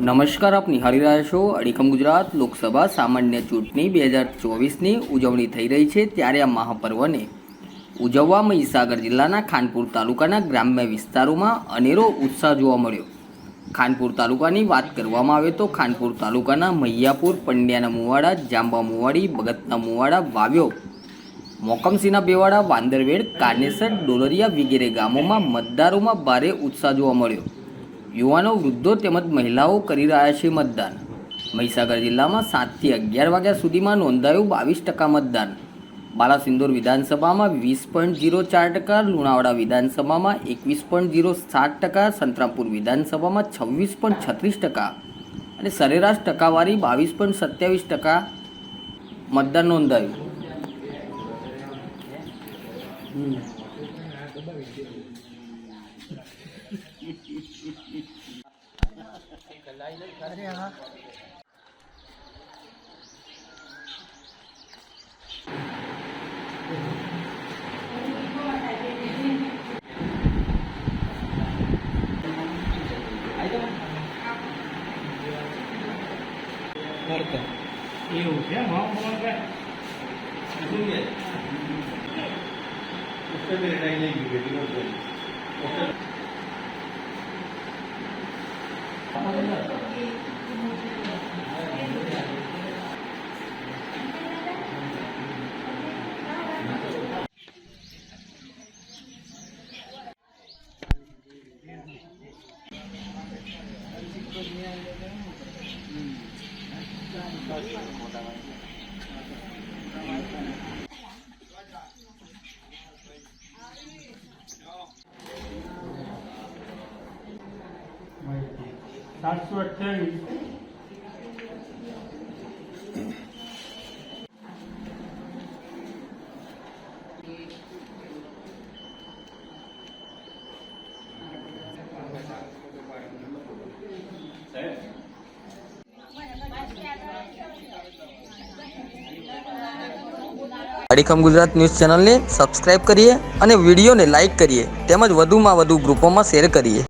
નમસ્કાર, આપ નિહાળી રહ્યા છો અડીખમ ગુજરાત. લોકસભા સામાન્ય ચૂંટણી 2024ની ઉજવણી થઈ રહી છે, ત્યારે આ મહાપર્વને ઉજવવા મહીસાગર જિલ્લાના ખાનપુર તાલુકાના ગ્રામ્ય વિસ્તારોમાં અનેરો ઉત્સાહ જોવા મળ્યો. ખાનપુર તાલુકાની વાત કરવામાં આવે તો ખાનપુર તાલુકાના મહિયાપુર, પંડ્યાના મુવાડા, જાંબા મુવાડી, બગતના મુવાડા, વાવ્યો, મોકમસિંહના બેવાડા, વાંદરવેડ, કાનેસર, ડોલરિયા વગેરે ગામોમાં મતદારોમાં ભારે ઉત્સાહ જોવા મળ્યો. યુવાનો, વૃદ્ધો તેમજ મહિલાઓ કરી રહ્યા છે મતદાન. મહીસાગર જિલ્લામાં 7 થી 11 વાગ્યા સુધીમાં નોંધાયું 22% મતદાન. બાલાસિનોર વિધાનસભામાં 20.04%, લુણાવાડા વિધાનસભામાં 21.07%, સંતરામપુર વિધાનસભામાં 26.36% અને સરેરાશ ટકાવારી 22.27% મતદાન નોંધાયું. એવું છે અડીખમ ગુજરાત ન્યૂઝ ચેનલને સબસ્ક્રાઇબ કરીએ અને વિડીયોને લાઇક કરીએ, તેમજ વધુમાં વધુ ગ્રુપોમાં શેર કરીએ.